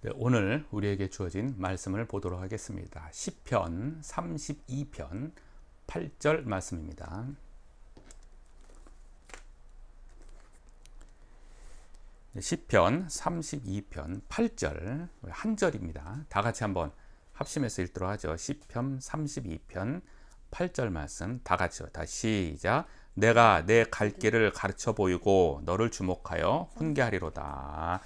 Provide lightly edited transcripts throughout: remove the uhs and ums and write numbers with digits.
네, 오늘 우리에게 주어진 말씀을 보도록 하겠습니다. 시편 32편 8절 말씀입니다. 시편 32편 8절 한 절입니다. 다 같이 한번 합심해서 읽도록 하죠. 시편 32편 8절 말씀 다 같이요. 다시 시작. 내가 내 갈 길을 가르쳐 보이고 너를 주목하여 훈계하리로다.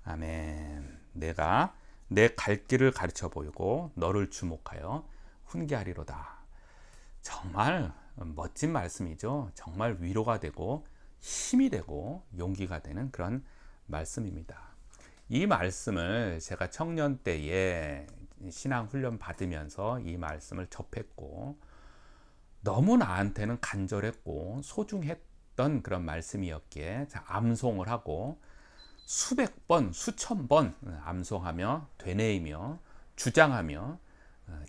아멘. 내가 내 갈 길을 가르쳐 보이고 너를 주목하여 훈계하리로다. 정말 멋진 말씀이죠. 정말 위로가 되고 힘이 되고 용기가 되는 그런 말씀입니다. 이 말씀을 제가 청년 때에 신앙 훈련 받으면서 이 말씀을 접했고 너무 나한테는 간절했고 소중했던 그런 말씀이었기에 암송을 하고 수백 번, 수천 번 암송하며 되뇌이며 주장하며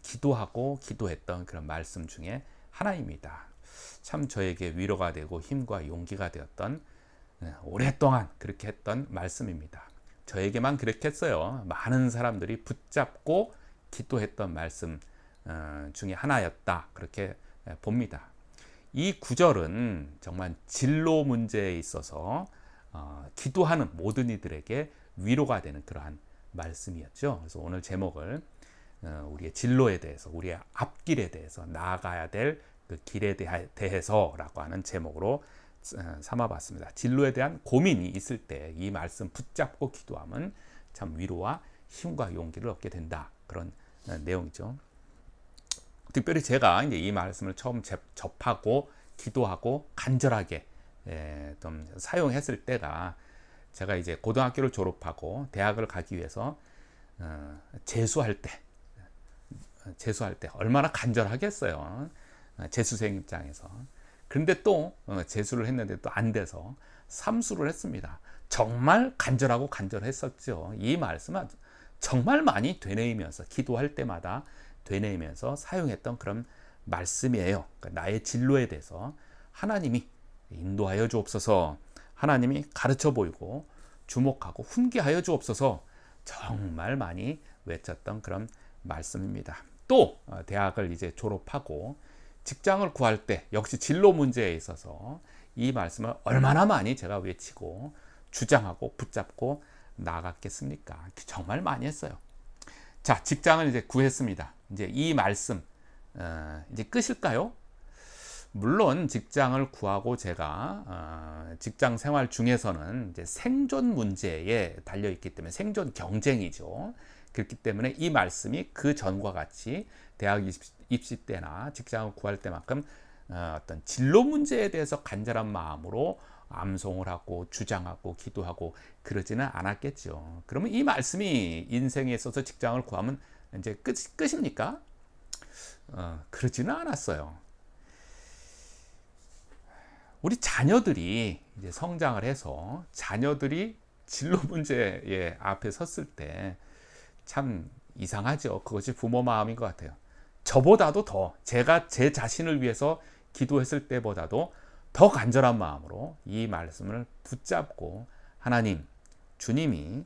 기도하고 기도했던 그런 말씀 중에 하나입니다. 참 저에게 위로가 되고 힘과 용기가 되었던 오랫동안 그렇게 했던 말씀입니다. 저에게만 그렇게 했어요. 많은 사람들이 붙잡고 기도했던 말씀 중에 하나였다. 그렇게 봅니다. 이 구절은 정말 진로 문제에 있어서 기도하는 모든 이들에게 위로가 되는 그러한 말씀이었죠. 그래서 오늘 제목을 우리의 진로에 대해서, 우리의 앞길에 대해서, 나아가야 될 그 길에 대해서라고 하는 제목으로 삼아봤습니다. 진로에 대한 고민이 있을 때 이 말씀 붙잡고 기도하면 참 위로와 힘과 용기를 얻게 된다. 그런 내용이죠. 특별히 제가 이제 이 말씀을 처음 접하고 기도하고 간절하게 좀 사용했을 때가 제가 이제 고등학교를 졸업하고 대학을 가기 위해서 재수할 때 얼마나 간절하겠어요. 재수생 입장에서. 그런데 또 재수를 했는데 또 안 돼서 삼수를 했습니다. 정말 간절했었죠. 이 말씀은 정말 많이 되뇌이면서 기도할 때마다 되뇌이면서 사용했던 그런 말씀이에요. 그러니까 나의 진로에 대해서 하나님이 인도하여 주옵소서, 하나님이 가르쳐 보이고 주목하고 훈계하여 주옵소서 정말 많이 외쳤던 그런 말씀입니다. 또 대학을 이제 졸업하고 직장을 구할 때 역시 진로 문제에 있어서 이 말씀을 얼마나 많이 제가 외치고 주장하고 붙잡고 나갔겠습니까? 정말 많이 했어요. 자, 직장을 이제 구했습니다. 이제 이 말씀 이제 끝일까요? 물론 직장을 구하고 제가 직장 생활 중에서는 이제 생존 문제에 달려 있기 때문에 생존 경쟁이죠. 그렇기 때문에 이 말씀이 그 전과 같이 대학 입시 때나 직장을 구할 때만큼 어떤 진로 문제에 대해서 간절한 마음으로 암송을 하고 주장하고 기도하고 그러지는 않았겠죠. 그러면 이 말씀이 인생에 있어서 직장을 구하면 이제 끝입니까? 그러지는 않았어요. 우리 자녀들이 이제 성장을 해서 자녀들이 진로 문제 앞에 섰을 때 참 이상하죠. 그것이 부모 마음인 것 같아요. 저보다도 더 제가 제 자신을 위해서 기도했을 때보다도 더 간절한 마음으로 이 말씀을 붙잡고 하나님, 주님이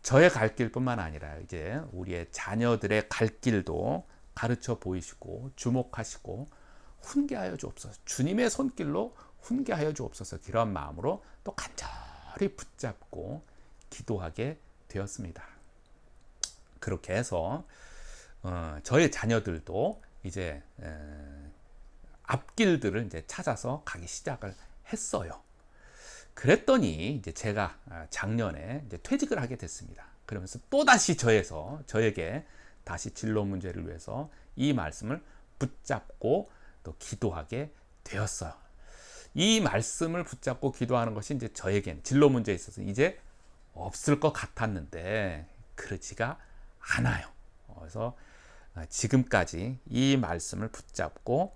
저의 갈 길뿐만 아니라 이제 우리의 자녀들의 갈 길도 가르쳐 보이시고 주목하시고 훈계하여 주옵소서. 주님의 손길로 훈계하여 주옵소서. 그런 마음으로 또 간절히 붙잡고 기도하게 되었습니다. 그렇게 해서 저의 자녀들도 이제 앞길들을 이제 찾아서 가기 시작을 했어요. 그랬더니 이제 제가 작년에 이제 퇴직을 하게 됐습니다. 그러면서 또 다시 저에게 다시 진로 문제를 위해서 이 말씀을 붙잡고 또 기도하게 되었어요. 이 말씀을 붙잡고 기도하는 것이 이제 저에겐 진로 문제에 있어서 이제 없을 것 같았는데 그렇지가 않아요. 그래서 지금까지 이 말씀을 붙잡고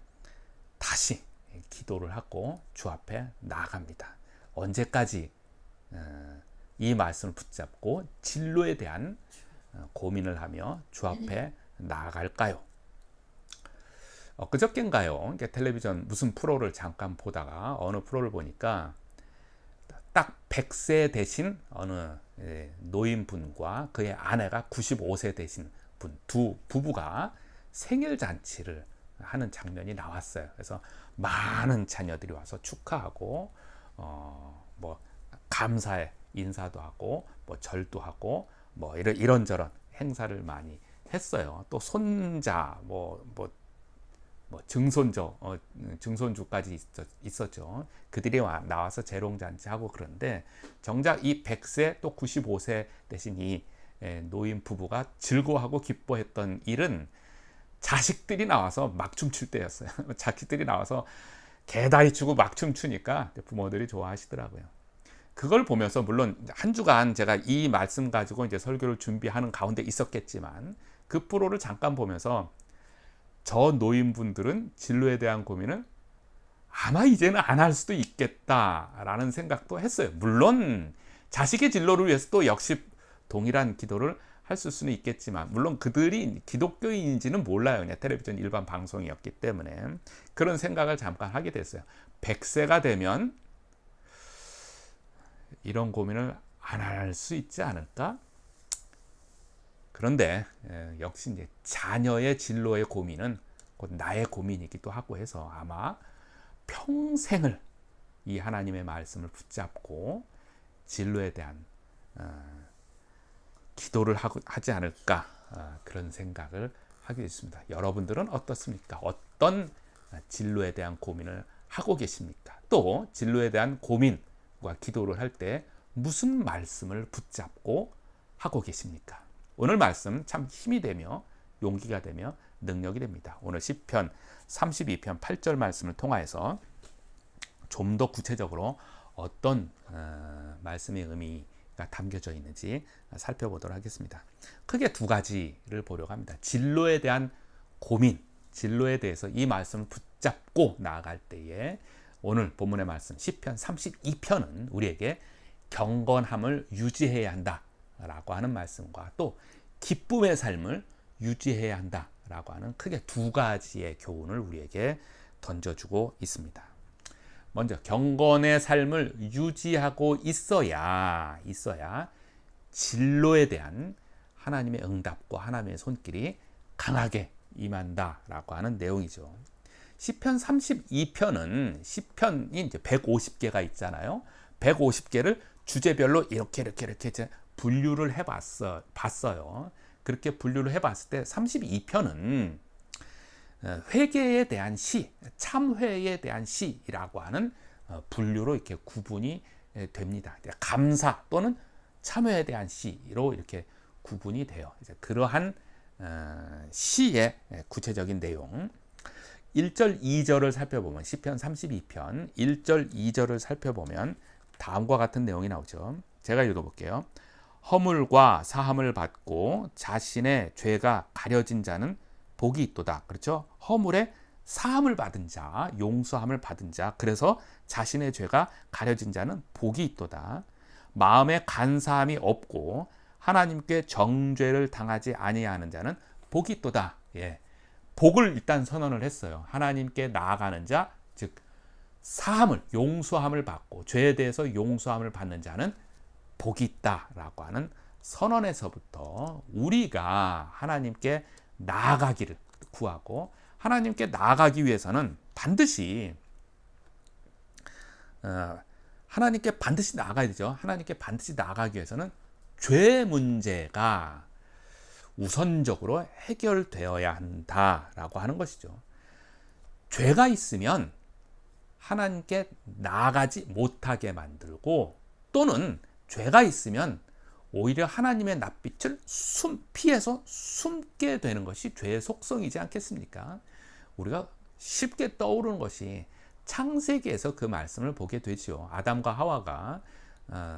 다시 기도를 하고 주 앞에 나아갑니다. 언제까지 이 말씀을 붙잡고 진로에 대한 고민을 하며 주 앞에 나아갈까요? 그저께인가요? 텔레비전 무슨 프로를 잠깐 보다가 어느 프로를 보니까 딱 100세 되신 어느 노인분과 그의 아내가 95세 되신 분, 두 부부가 생일 잔치를 하는 장면이 나왔어요. 그래서 많은 자녀들이 와서 축하하고 뭐 감사의 인사도 하고 뭐 절도 하고 뭐 이런저런 행사를 많이 했어요. 또 손자 증손주까지 있었죠. 그들이 나와서 재롱잔치하고 그런데 정작 이 100세 또 95세 되신 이 노인 부부가 즐거워하고 기뻐했던 일은 자식들이 나와서 막 춤출 때였어요. 자식들이 나와서 개다리 추고 막 춤추니까 부모들이 좋아하시더라고요. 그걸 보면서 물론 한 주간 제가 이 말씀 가지고 이제 설교를 준비하는 가운데 있었겠지만 그 프로를 잠깐 보면서 저 노인분들은 진로에 대한 고민을 아마 이제는 안 할 수도 있겠다라는 생각도 했어요. 물론 자식의 진로를 위해서 또 역시 동일한 기도를 할 수는 있겠지만 물론 그들이 기독교인인지는 몰라요. 그냥 텔레비전 일반 방송이었기 때문에 그런 생각을 잠깐 하게 됐어요. 100세가 되면 이런 고민을 안 할 수 있지 않을까? 그런데 역시 이제 자녀의 진로의 고민은 곧 나의 고민이기도 하고 해서 아마 평생을 이 하나님의 말씀을 붙잡고 진로에 대한 기도를 하지 않을까 그런 생각을 하게 됐습니다. 여러분들은 어떻습니까? 어떤 진로에 대한 고민을 하고 계십니까? 또 진로에 대한 고민과 기도를 할 때 무슨 말씀을 붙잡고 하고 계십니까? 오늘 말씀 참 힘이 되며 용기가 되며 능력이 됩니다. 오늘 시편 32편 8절 말씀을 통하여서 좀 더 구체적으로 어떤 말씀의 의미가 담겨져 있는지 살펴보도록 하겠습니다. 크게 두 가지를 보려고 합니다. 진로에 대한 고민, 진로에 대해서 이 말씀을 붙잡고 나아갈 때에 오늘 본문의 말씀 시편 32편은 우리에게 경건함을 유지해야 한다라고 하는 말씀과 또 기쁨의 삶을 유지해야 한다라고 하는 크게 두 가지의 교훈을 우리에게 던져주고 있습니다. 먼저 경건의 삶을 유지하고 있어야 진로에 대한 하나님의 응답과 하나님의 손길이 강하게 임한다라고 하는 내용이죠. 시편 32편은 시편이 이제 150개가 있잖아요. 150개를 주제별로 이렇게 이제 분류를 봤어요. 그렇게 분류를 해봤을 때 32편은 회개에 대한 시, 참회에 대한 시라고 하는 분류로 이렇게 구분이 됩니다. 감사 또는 참회에 대한 시로 이렇게 구분이 돼요. 이제 그러한 시의 구체적인 내용 1절 2절을 살펴보면 시편 32편 1절 2절을 살펴보면 다음과 같은 내용이 나오죠. 제가 읽어볼게요. 허물과 사함을 받고 자신의 죄가 가려진 자는 복이 있도다. 그렇죠? 허물에 사함을 받은 자, 용서함을 받은 자, 그래서 자신의 죄가 가려진 자는 복이 있도다. 마음에 간사함이 없고 하나님께 정죄를 당하지 아니하는 자는 복이 있도다. 예. 복을 일단 선언을 했어요. 하나님께 나아가는 자, 즉 사함을, 용서함을 받고 죄에 대해서 용서함을 받는 자는 복이 있다라고 하는 선언에서부터 우리가 하나님께 나아가기를 구하고 하나님께 나아가기 위해서는 반드시 하나님께 반드시 나아가야 되죠. 하나님께 반드시 나아가기 위해서는 죄 문제가 우선적으로 해결되어야 한다라고 하는 것이죠. 죄가 있으면 하나님께 나아가지 못하게 만들고 또는 죄가 있으면 오히려 하나님의 낯빛을 피해서 숨게 되는 것이 죄의 속성이지 않겠습니까? 우리가 쉽게 떠오르는 것이 창세기에서 그 말씀을 보게 되지요. 아담과 하와가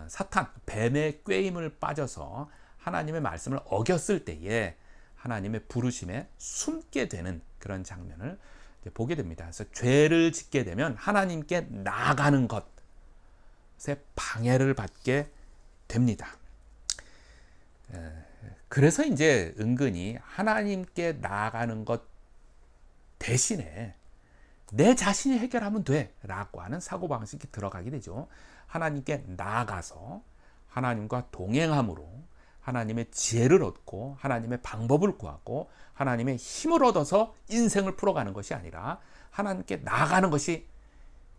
사탄, 뱀의 꾀임을 빠져서 하나님의 말씀을 어겼을 때에 하나님의 부르심에 숨게 되는 그런 장면을 보게 됩니다. 그래서 죄를 짓게 되면 하나님께 나아가는 것에 방해를 받게 됩니다. 그래서 이제 은근히 하나님께 나아가는 것 대신에 내 자신이 해결하면 돼 라고 하는 사고방식이 들어가게 되죠. 하나님께 나아가서 하나님과 동행함으로 하나님의 지혜를 얻고 하나님의 방법을 구하고 하나님의 힘을 얻어서 인생을 풀어가는 것이 아니라 하나님께 나아가는 것이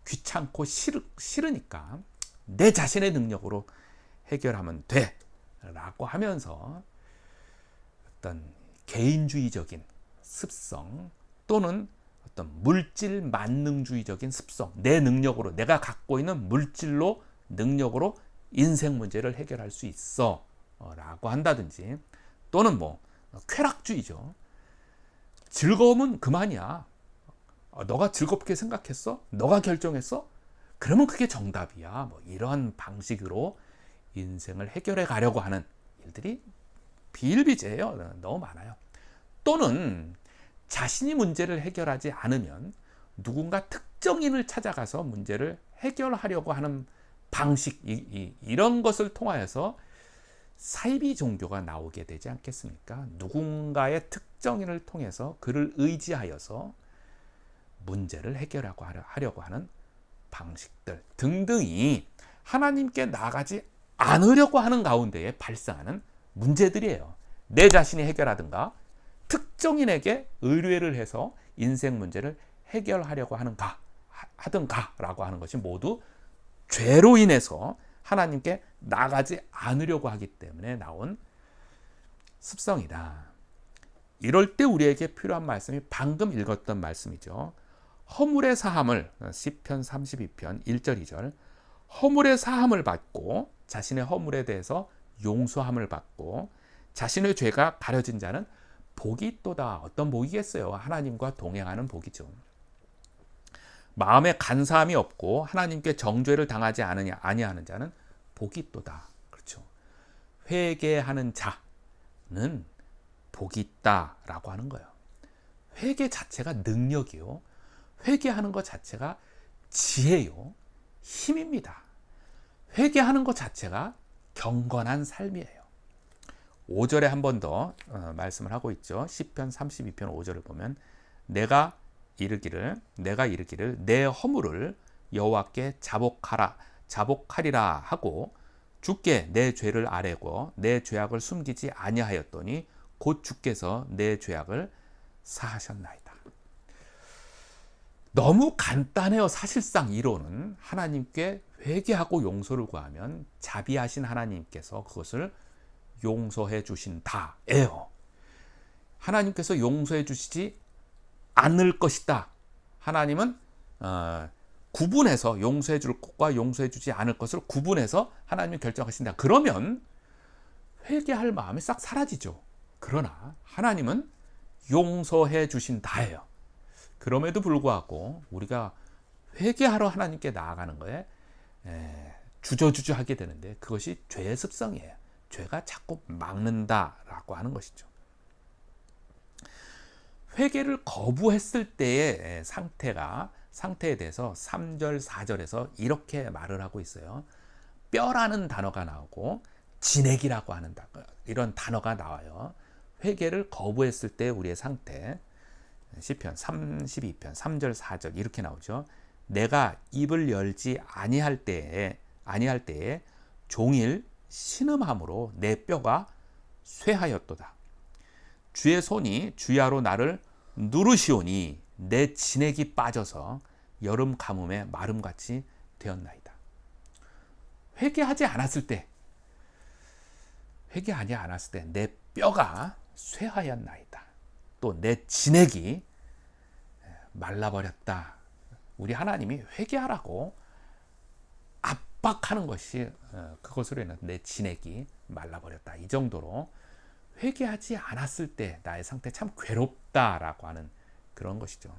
귀찮고 싫으니까 내 자신의 능력으로 해결하면 돼 라고 하면서 어떤 개인주의적인 습성 또는 어떤 물질 만능주의적인 습성, 내 능력으로, 내가 갖고 있는 물질로 능력으로 인생 문제를 해결할 수 있어 라고 한다든지, 또는 뭐 쾌락주의죠. 즐거움은 그만이야. 너가 즐겁게 생각했어? 너가 결정했어? 그러면 그게 정답이야. 뭐 이런 방식으로 인생을 해결해 가려고 하는 일들이 비일비재해요. 너무 많아요. 또는 자신이 문제를 해결하지 않으면 누군가 특정인을 찾아가서 문제를 해결하려고 하는 방식, 이런 것을 통하여서 사이비 종교가 나오게 되지 않겠습니까? 누군가의 특정인을 통해서 그를 의지하여서 문제를 해결하려고 하는 방식들 등등이 하나님께 나아가지 않으려고 하는 가운데에 발생하는 문제들이에요. 내 자신이 해결하든가 특정인에게 의뢰를 해서 인생 문제를 해결하려고 하든가 라고 하는 것이 모두 죄로 인해서 하나님께 나가지 않으려고 하기 때문에 나온 습성이다. 이럴 때 우리에게 필요한 말씀이 방금 읽었던 말씀이죠. 허물의 사함을, 시편 32편 1절 2절, 허물의 사함을 받고 자신의 허물에 대해서 용서함을 받고 자신의 죄가 가려진 자는 복이 있도다. 어떤 복이겠어요? 하나님과 동행하는 복이죠. 마음에 간사함이 없고 하나님께 정죄를 당하지 아니하는 자는 복이 있도다. 그렇죠. 회개하는 자는 복이 있다라고 하는 거예요. 회개 자체가 능력이요. 회개하는 것 자체가 지혜요. 힘입니다. 회개하는 것 자체가 경건한 삶이에요. 5절에 한 번 더 말씀을 하고 있죠. 시편 32편 5절을 보면 내가 이르기를 내 허물을 여호와께 자복하리라 하고 주께 내 죄를 아뢰고 내 죄악을 숨기지 아니하였더니 곧 주께서 내 죄악을 사하셨나이다. 너무 간단해요. 사실상 이론은 하나님께 회개하고 용서를 구하면 자비하신 하나님께서 그것을 용서해 주신다예요. 하나님께서 용서해 주시지 않을 것이다. 하나님은 구분해서 용서해 줄 것과 용서해 주지 않을 것을 구분해서 하나님이 결정하신다. 그러면 회개할 마음이 싹 사라지죠. 그러나 하나님은 용서해 주신다예요. 그럼에도 불구하고 우리가 회개하러 하나님께 나아가는 거에 주저주저 하게 되는데 그것이 죄의 습성이에요. 죄가 자꾸 막는다라고 하는 것이죠. 회개를 거부했을 때의 상태에 대해서 3절, 4절에서 이렇게 말을 하고 있어요. 뼈라는 단어가 나오고 진액이라고 하는 이런 단어가 나와요. 회개를 거부했을 때 우리의 상태. 시편 32편 3절, 4절 이렇게 나오죠. 내가 입을 열지 아니할 때에 종일 신음함으로 내 뼈가 쇠하였도다. 주의 손이 주야로 나를 누르시오니 내 진액이 빠져서 여름 가뭄에 마름같이 되었나이다. 회개하지 않았을 때 내 뼈가 쇠하였나이다. 또 내 진액이 말라버렸다. 우리 하나님이 회개하라고 압박하는 것이 그것으로 인해서 내 진액이 말라버렸다. 이 정도로 회개하지 않았을 때 나의 상태 참 괴롭다라고 하는 그런 것이죠.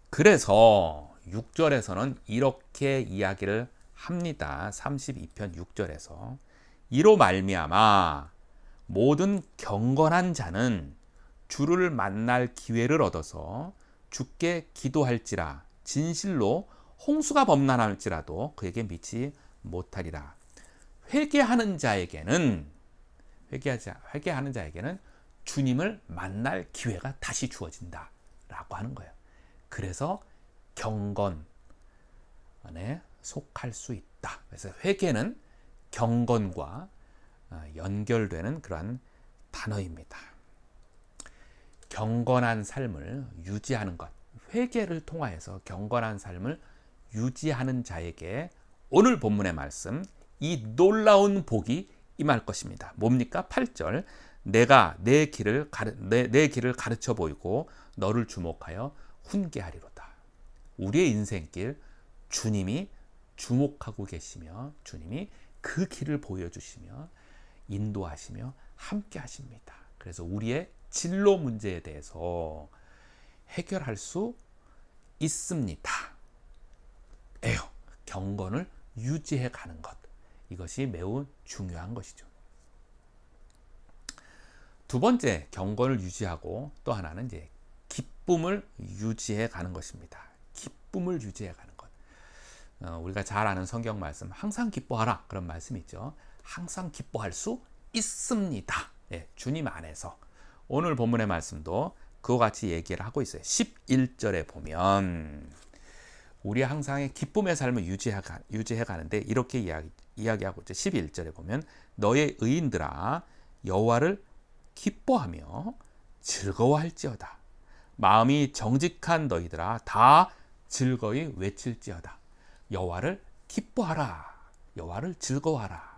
그래서 6절에서는 이렇게 이야기를 합니다. 32편 6절에서 이로 말미암아 모든 경건한 자는 주를 만날 기회를 얻어서 주께 기도할지라 진실로 홍수가 범람할지라도 그에게 미치지 못하리라. 회개하는 자에게는 주님을 만날 기회가 다시 주어진다. 라고 하는 거예요. 그래서 경건에 속할 수 있다. 그래서 회개는 경건과 연결되는 그러한 단어입니다. 경건한 삶을 유지하는 것, 회개를 통하여서 경건한 삶을 유지하는 자에게 오늘 본문의 말씀, 이 놀라운 복이 임할 것입니다. 뭡니까? 8절, 내가 내 길을 가르쳐 보이고 너를 주목하여 훈계하리로다. 우리의 인생길 주님이 주목하고 계시며 주님이 그 길을 보여주시며 인도하시며 함께 하십니다. 그래서 우리의 진로 문제에 대해서 해결할 수 있습니다. 에요. 경건을 유지해 가는 것. 이것이 매우 중요한 것이죠. 두 번째, 경건을 유지하고 또 하나는 이제 기쁨을 유지해 가는 것입니다. 기쁨을 유지해 가는 것. 우리가 잘 아는 성경 말씀, 항상 기뻐하라. 그런 말씀이 있죠. 항상 기뻐할 수 있습니다. 예, 주님 안에서. 오늘 본문의 말씀도 그와 같이 얘기를 하고 있어요. 11절에 보면 우리 항상의 기쁨의 삶을 유지해 가는데 이렇게 이야기하고 있죠. 11절에 보면 너의 의인들아 여호와를 기뻐하며 즐거워할지어다. 마음이 정직한 너희들아 다 즐거이 외칠지어다. 여호와를 기뻐하라. 여호와를 즐거워하라.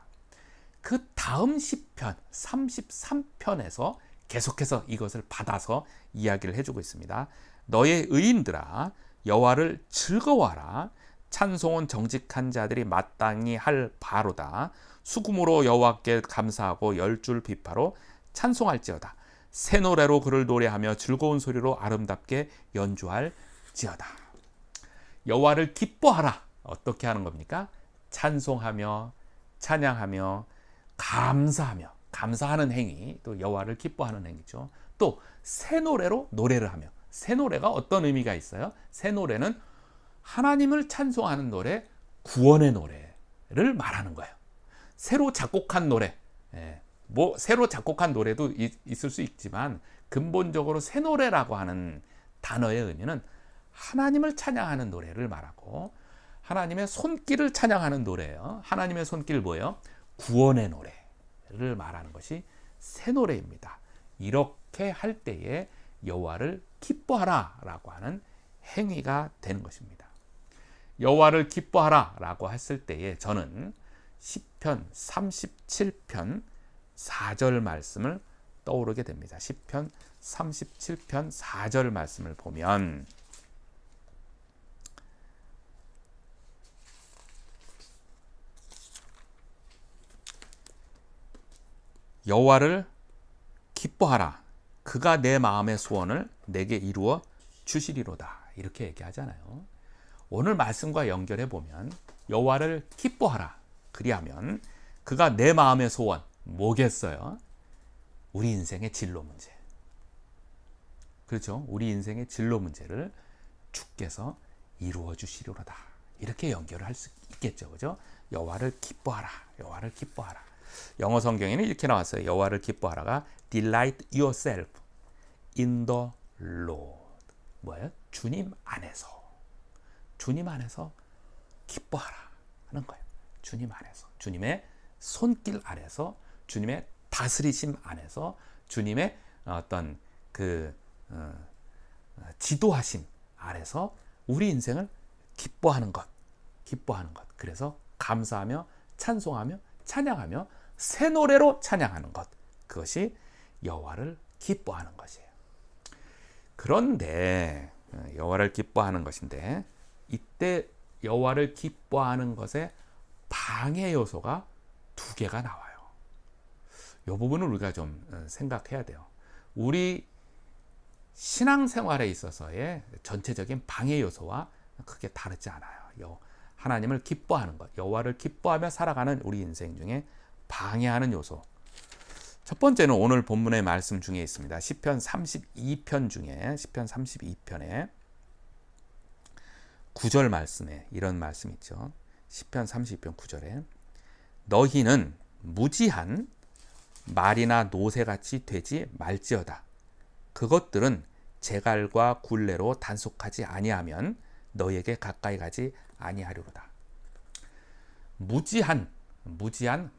그 다음 시편 33편에서 계속해서 이것을 받아서 이야기를 해주고 있습니다. 너의 의인들아 여호와를 즐거워하라. 찬송은 정직한 자들이 마땅히 할 바로다. 수금으로 여호와께 감사하고 열줄 비파로 찬송할지어다. 새 노래로 그를 노래하며 즐거운 소리로 아름답게 연주할지어다. 여호와를 기뻐하라. 어떻게 하는 겁니까? 찬송하며 찬양하며 감사하며, 감사하는 행위, 또 여호와를 기뻐하는 행위죠. 또 새 노래로 노래를 하며, 새 노래가 어떤 의미가 있어요? 새 노래는 하나님을 찬송하는 노래, 구원의 노래를 말하는 거예요. 새로 작곡한 노래, 새로 작곡한 노래도 있을 수 있지만 근본적으로 새 노래라고 하는 단어의 의미는 하나님을 찬양하는 노래를 말하고 하나님의 손길을 찬양하는 노래예요. 하나님의 손길 뭐예요? 구원의 노래를 말하는 것이 새 노래입니다. 이렇게 할 때에 여호와를 기뻐하라 라고 하는 행위가 되는 것입니다. 여호와를 기뻐하라 라고 했을 때에 저는 시편 37편 4절 말씀을 떠오르게 됩니다. 시편 37편 4절 말씀을 보면 여호와를 기뻐하라. 그가 내 마음의 소원을 내게 이루어 주시리로다. 이렇게 얘기하잖아요. 오늘 말씀과 연결해 보면 여호와를 기뻐하라. 그리하면 그가 내 마음의 소원 뭐겠어요? 우리 인생의 진로 문제. 그렇죠? 우리 인생의 진로 문제를 주께서 이루어 주시리로다. 이렇게 연결을 할 수 있겠죠. 그죠? 여호와를 기뻐하라. 여호와를 기뻐하라. 영어 성경에는 이렇게 나왔어요. 여호와를 기뻐하라가 delight yourself in the Lord. 뭐예요? 주님 안에서. 주님 안에서 기뻐하라 하는 거예요. 주님 안에서. 주님의 손길 아래서, 주님의 다스리심 안에서, 주님의 어떤 지도하심 아래서 우리 인생을 기뻐하는 것. 기뻐하는 것. 그래서 감사하며 찬송하며 찬양하며 새 노래로 찬양하는 것. 그것이 여호와를 기뻐하는 것이에요. 그런데 여호와를 기뻐하는 것인데 이때 여호와를 기뻐하는 것에 방해 요소가 두 개가 나와요. 이 부분을 우리가 좀 생각해야 돼요. 우리 신앙생활에 있어서의 전체적인 방해 요소와 크게 다르지 않아요. 하나님을 기뻐하는 것, 여호와를 기뻐하며 살아가는 우리 인생 중에 방해하는 요소. 첫 번째는 오늘 본문의 말씀 중에 있습니다. 시편 32편 중에 시편 32편에 9절 말씀에 이런 말씀 있죠. 시편 32편 9절에 너희는 무지한 말이나 노새같이 되지 말지어다. 그것들은 제갈과 굴레로 단속하지 아니하면 너에게 가까이 가지 아니하리로다. 무지한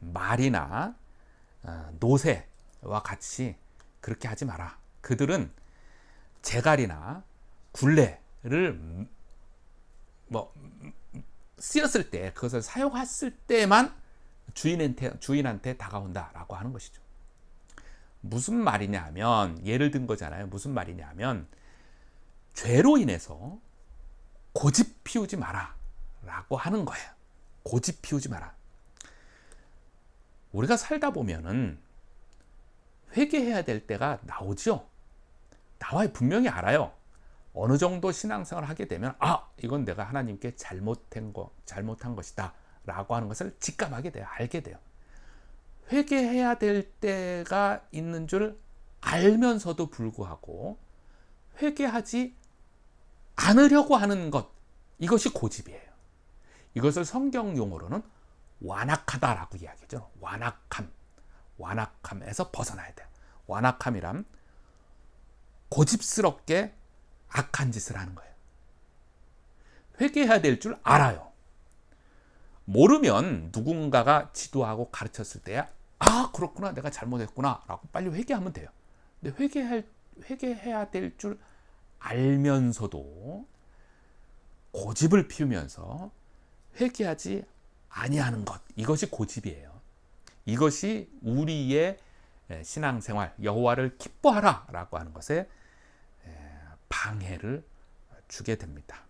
말이나 노새와 같이 그렇게 하지 마라. 그들은 제갈이나 굴레를 쓰였을 때, 그것을 사용했을 때만 주인한테 다가온다라고 하는 것이죠. 무슨 말이냐 하면, 예를 든 거잖아요. 무슨 말이냐 하면, 죄로 인해서 고집 피우지 마라 라고 하는 거예요. 고집 피우지 마라. 우리가 살다 보면은 회개해야 될 때가 나오죠. 나와요. 분명히 알아요. 어느 정도 신앙생활을 하게 되면, 이건 내가 하나님께 잘못한 것이다 라고 하는 것을 직감하게 돼요. 알게 돼요. 회개해야 될 때가 있는 줄 알면서도 불구하고 회개하지 않으려고 하는 것, 이것이 고집이에요. 이것을 성경 용어로는 완악하다라고 이야기하죠. 완악함에서 벗어나야 돼요. 완악함이란 고집스럽게 악한 짓을 하는 거예요. 회개해야 될 줄 알아요. 모르면 누군가가 지도하고 가르쳤을 때야, 그렇구나, 내가 잘못했구나 라고 빨리 회개하면 돼요. 근데 회개해야 될 줄 알면서도 고집을 피우면서 회개하지 아니하는 것, 이것이 고집이에요. 이것이 우리의 신앙생활, 여호와를 기뻐하라 라고 하는 것에 방해를 주게 됩니다.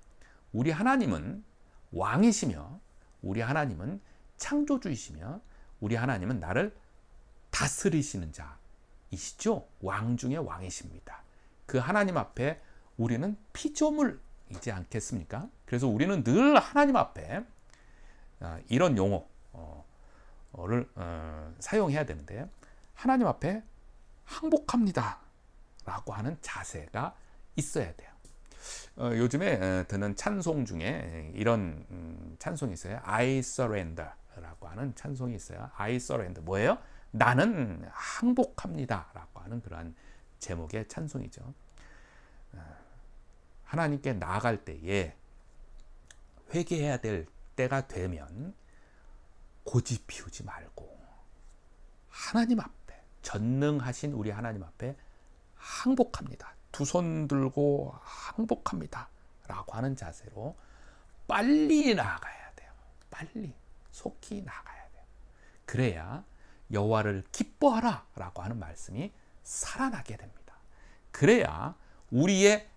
우리 하나님은 왕이시며, 우리 하나님은 창조주이시며, 우리 하나님은 나를 다스리시는 자이시죠. 왕 중에 왕이십니다. 그 하나님 앞에 우리는 피조물이지 않겠습니까? 그래서 우리는 늘 하나님 앞에 이런 용어를 사용해야 되는데, 하나님 앞에 항복합니다 라고 하는 자세가 있어야 돼요. 요즘에 듣는 찬송 중에 이런 찬송이 있어요. I surrender 라고 하는 찬송이 있어요. I surrender. 뭐예요? 나는 항복합니다 라고 하는 그러한 제목의 찬송이죠. 하나님께 나아갈 때에 회개해야 될 때가 되면 고집 피우지 말고 하나님 앞에, 전능하신 우리 하나님 앞에 항복합니다. 두 손 들고 항복합니다 라고 하는 자세로 빨리 나아가야 돼요. 빨리 속히 나아가야 돼요. 그래야 여호와를 기뻐하라 라고 하는 말씀이 살아나게 됩니다. 그래야 우리의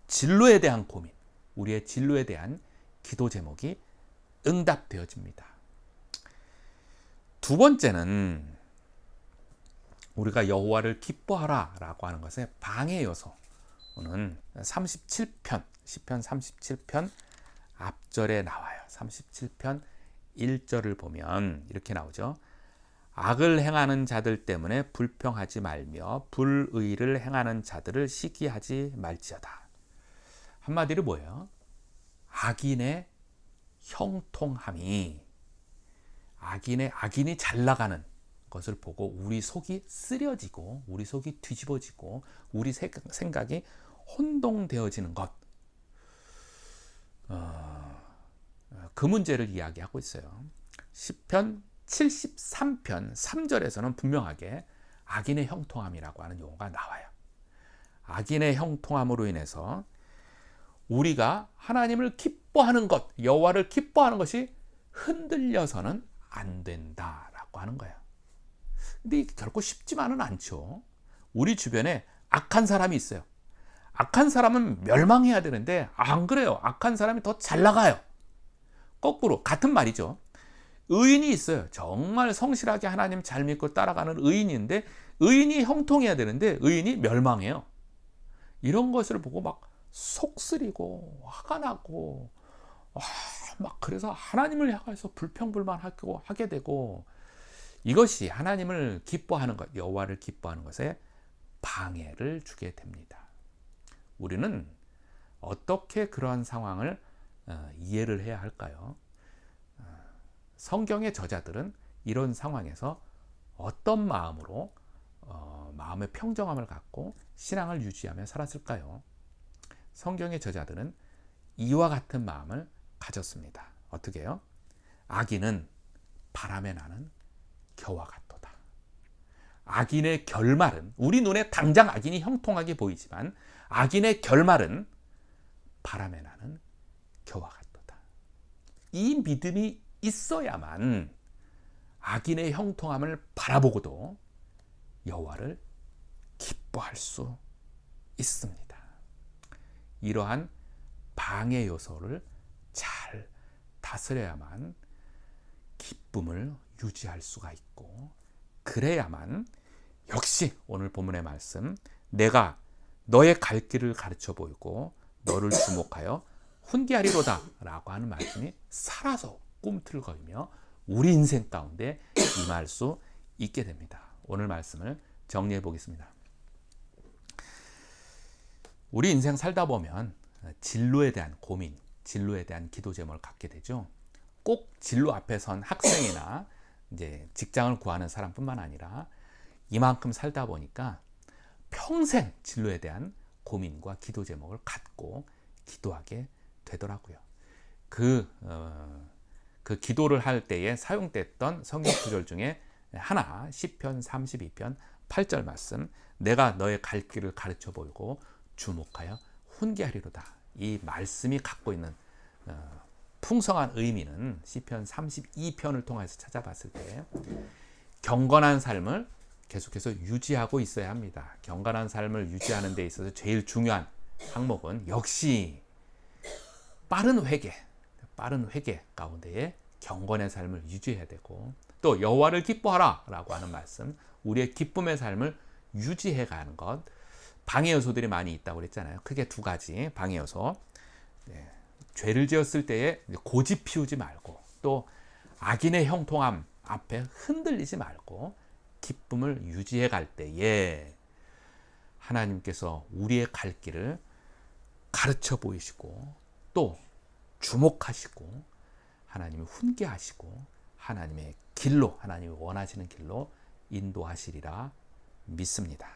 진로에 대한 고민, 우리의 진로에 대한 기도 제목이 응답되어집니다. 두 번째는 우리가 여호와를 기뻐하라 라고 하는 것의 방해 요소는 37편, 시편 37편 앞절에 나와요. 37편 1절을 보면 이렇게 나오죠. 악을 행하는 자들 때문에 불평하지 말며 불의를 행하는 자들을 시기하지 말지어다. 한마디로 뭐예요? 악인의 형통함이, 악인이 잘 나가는 것을 보고 우리 속이 쓰려지고, 우리 속이 뒤집어지고, 우리 생각이 혼동되어지는 것, 그 문제를 이야기하고 있어요. 시편 73편 3절에서는 분명하게 악인의 형통함이라고 하는 용어가 나와요. 악인의 형통함으로 인해서 우리가 하나님을 기뻐하는 것, 여호와를 기뻐하는 것이 흔들려서는 안 된다라고 하는 거예요. 근데 결코 쉽지만은 않죠. 우리 주변에 악한 사람이 있어요. 악한 사람은 멸망해야 되는데 안 그래요. 악한 사람이 더 잘 나가요. 거꾸로 같은 말이죠. 의인이 있어요. 정말 성실하게 하나님 잘 믿고 따라가는 의인인데, 의인이 형통해야 되는데 의인이 멸망해요. 이런 것을 보고 막 속쓰리고 화가 나고 막 그래서 하나님을 향해서 불평불만하고 하게 되고, 이것이 하나님을 기뻐하는 것, 여호와를 기뻐하는 것에 방해를 주게 됩니다. 우리는 어떻게 그러한 상황을 이해를 해야 할까요? 성경의 저자들은 이런 상황에서 어떤 마음으로 마음의 평정함을 갖고 신앙을 유지하며 살았을까요? 성경의 저자들은 이와 같은 마음을 가졌습니다. 어떻게 해요? 악인은 바람에 나는 겨와 같도다. 악인의 결말은, 우리 눈에 당장 악인이 형통하게 보이지만 악인의 결말은 바람에 나는 겨와 같도다. 이 믿음이 있어야만 악인의 형통함을 바라보고도 여호와를 기뻐할 수 있습니다. 이러한 방해 요소를 잘 다스려야만 기쁨을 유지할 수가 있고, 그래야만 역시 오늘 본문의 말씀, 내가 너의 갈 길을 가르쳐 보이고 너를 주목하여 훈계하리로다 라고 하는 말씀이 살아서 꿈틀거리며 우리 인생 가운데 임할 수 있게 됩니다. 오늘 말씀을 정리해 보겠습니다. 우리 인생 살다 보면 진로에 대한 고민, 진로에 대한 기도 제목을 갖게 되죠. 꼭 진로 앞에 선 학생이나 이제 직장을 구하는 사람뿐만 아니라 이만큼 살다 보니까 평생 진로에 대한 고민과 기도 제목을 갖고 기도하게 되더라고요. 그 기도를 할 때에 사용됐던 성경 구절 중에 하나, 시편 32편 8절 말씀, 내가 너의 갈 길을 가르쳐 보이고 주목하여 훈계하리로다. 이 말씀이 갖고 있는 풍성한 의미는 시편 32편을 통해서 찾아봤을 때 경건한 삶을 계속해서 유지하고 있어야 합니다. 경건한 삶을 유지하는 데 있어서 제일 중요한 항목은 역시 빠른 회개 가운데에 경건의 삶을 유지해야 되고, 또 여호와를 기뻐하라 라고 하는 말씀, 우리의 기쁨의 삶을 유지해 가는 것. 방해 요소들이 많이 있다고 그랬잖아요. 크게 두 가지 방해 요소. 죄를 지었을 때에 고집 피우지 말고, 또 악인의 형통함 앞에 흔들리지 말고 기쁨을 유지해 갈 때에 하나님께서 우리의 갈 길을 가르쳐 보이시고 또 주목하시고 하나님을 훈계하시고 하나님의 길로, 하나님이 원하시는 길로 인도하시리라 믿습니다.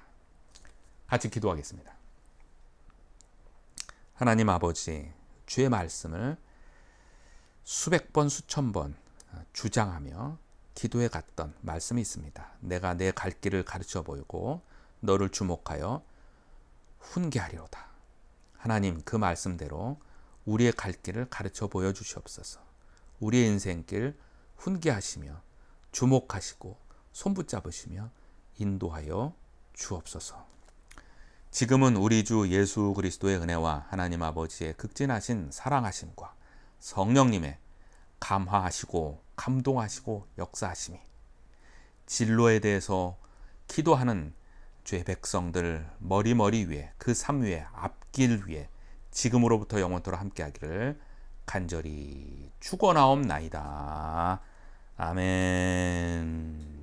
같이 기도하겠습니다. 하나님 아버지, 주의 말씀을 수백 번, 수천 번 주장하며 기도해 갔던 말씀이 있습니다. 내가 내 갈 길을 가르쳐 보이고 너를 주목하여 훈계하리로다. 하나님, 그 말씀대로 우리의 갈 길을 가르쳐 보여주시옵소서. 우리의 인생길 훈계하시며 주목하시고 손붙잡으시며 인도하여 주옵소서. 지금은 우리 주 예수 그리스도의 은혜와 하나님 아버지의 극진하신 사랑하심과 성령님의 감화하시고 감동하시고 역사하심이 진로에 대해서 기도하는 주의 백성들 머리 위에, 그 삶 위에, 앞길 위에 지금으로부터 영원토록 함께하기를 간절히 축원하옵나이다. 아멘.